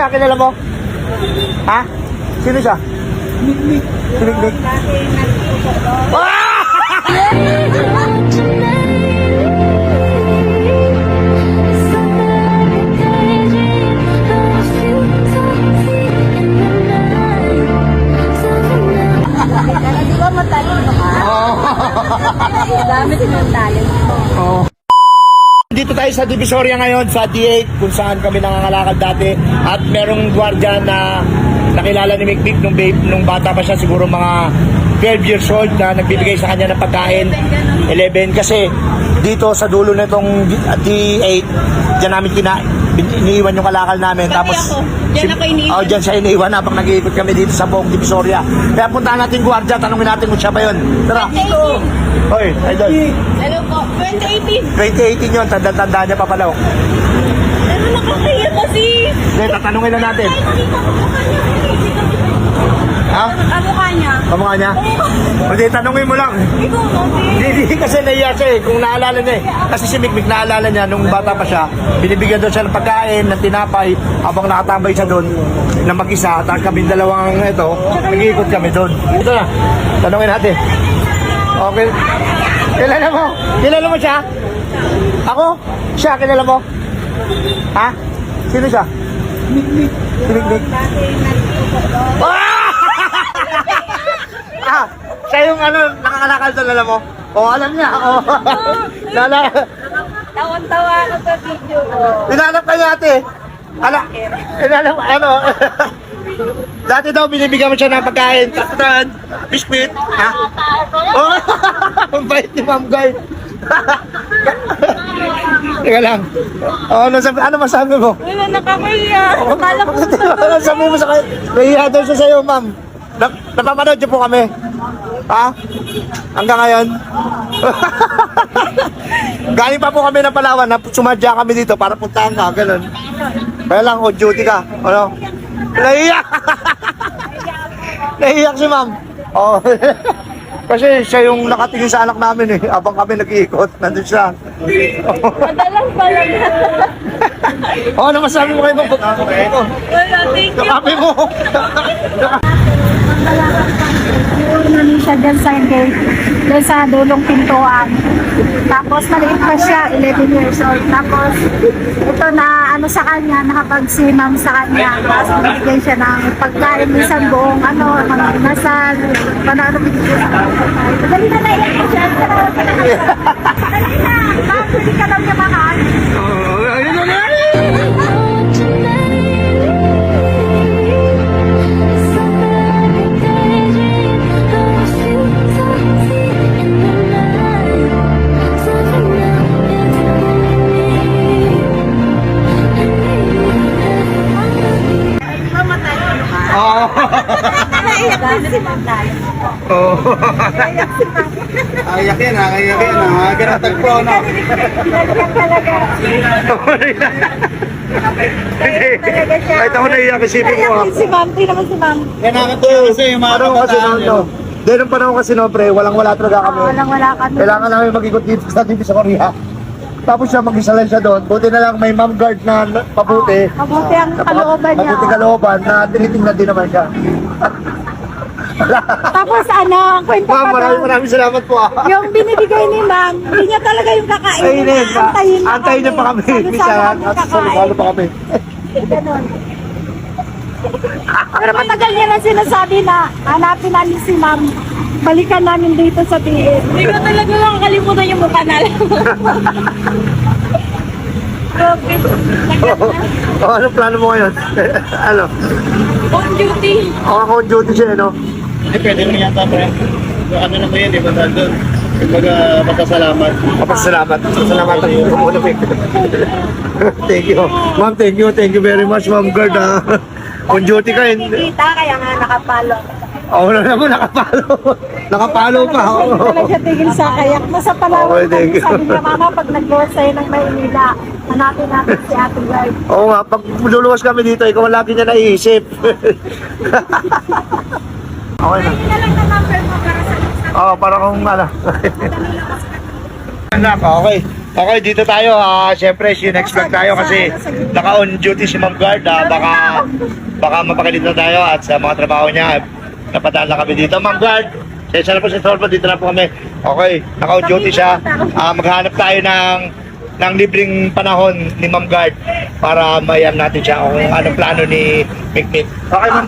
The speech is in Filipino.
Siya, kilala mo? Ha? Sino siya? Mikmik. Si Mikmik. Di ba matalino ka? Dami ng talent mo. Oo. Dito tayo sa Divisoria ngayon sa D8 kung saan kami nangangalakal dati at merong gwardiya na nakilala ni Mikmik nung bata pa siya, siguro mga 12 years old, na nagbibigay sa kanya ng pagkain. 11 kasi dito sa dulo na itong D8 dyan namin iniiwan yung kalakal namin. Tapos Diyan ako iniiwan. Dyan siya iniiwan habang nag-iikot kami dito sa buong Divisoria. Kaya puntahan natin gwardiya, tanungin natin kung siya ba yun. Tara. Hoy, idol. Hello po, 2018. 2018 yun, tanda niya pa pala. Ano nakakaya kasi? Hindi, tatanungin na natin. Ha? Kamukha niya. Kamukha niya? Hindi, tanungin mo lang. Ikaw mo, Hindi kasi naiya siya eh, kung naalala niya eh. Kasi si Mikmik naalala niya nung bata pa siya, binibigyan doon siya ng pagkain, ng tinapay, habang nakatambay siya doon na mag-isa. Tapos kami dalawang ito, nag-iikot kami doon. Ito na, tanungin natin. Okay. Kilala mo? Kilala mo siya? Ako? Siya, kilala mo? Ha? Sino siya? Mikmik. Si Mikmik. Siya yung nakakalakal doon, alam mo? Alam niya. Tawan-tawa ako sa video ko. Hinanap ka niya ate. Dati daw binibigyan mo siya ng pagkain. Katutan, biskuit. Ha? Ang bait ni Ma'am Guy. Teka lang. Ano masabi mo? Wala, nakakaya. Akala ko Ano sabi mo sa kanya? Nahiya daw siya sa'yo, ma'am. Napapanood niyo po kami. Ha? Hanggang ngayon? Galing pa po kami ng Palawan. Sumadya kami dito para puntahan ka. Ganun. Kaya lang, on duty ka. Ano? Nahiya! Nahiyak si ma'am. Oh. Kasi siya yung nakatingin sa anak namin eh. Habang kami nag-iikot, nandun siya. madalang pala. Ano masabi mo kayo bang pagkakot? Wala, thank you. Kape mo! Namin siya dyan sa gate, dyan sa dulong pintuan. Tapos maliit pa siya, 11 years old. Tapos ito na sa kanya, nakapagsimam sa kanya. Tapos binigyan siya ng pagkain, minsan buong mga nasal, binigyan sa kanya. Madali na naiyak ko siya. Madali na, bakit hindi ka lang niya makain? Ayak yan ha, ganang tagpo no. Kahit ako naiyak, isipin ko ha. Si Ma'am, di naman si Ma'am. Kinakatuwa kasi yung mga kabataan nyo. Dahil nung panahon kasi no, pre, walang-wala talaga kami. Walang-wala kami. Kailangan namin mag-ikot dito sa Korea. Tapos siya mag-isa lang siya doon. Buti na lang may mom guard na pabuti. Mabuti ang kalooban niya. Mabuti kalooban na tinitingnan din naman siya. Tapos ang kwento Ma'am, pa doon, maraming salamat po ah. yung binibigay ni Ma'am, hindi niya talaga yung kakainin. Ayun, antayin niya pa kami. Sabi-sabi Minsan, kami at kakain. salo pa kami. Ganun. Pero matagal niya na sinasabi na hanapin namin si Ma'am. Balikan namin dito sa PA. Hindi ko talaga makakalimutan yung mukha na lang. Okay. Anong plano mo ngayon? Ano? On duty. Ako on duty siya, no? Hindi, pwede mo yata, pre. Ano na ba yan, di ba, doon? Magpasalamat. Salamat. Salamat ang tumulo. Thank you. Ma'am, thank you very much, Ma'am Guard. On duty ka yun. Kita, kaya nga nakapalo. Oo na naman, nakapalo. Nakapalo pa. Hindi talaga siya tigil sa kayak. Nasa Palawan Okay, thank you. sabi niya, Mama, pag nag-board sa'yo ng Maynila, hanapin natin si Ate Guard. Oo nga, pag luluwas kami dito, ikaw ang lagi niya naiisip. Okay na. Hindi na lang na number mo para sa Oo, para kung ano. Anak, okay. Okay, dito tayo. Siyempre, see you next vlog tayo kasi naka-on duty si Ma'am Guard. Baka mapakalito tayo at sa mga trabaho niya, napadala kami dito. Ma'am Guard, sensya na po sa Solvo, dito na po kami. Okay, naka-on duty siya. Maghanap tayo ng libreng panahon ni Ma'am Guard para mayam natin siya kung anong plano ni Mikmik. Okay, Ma'am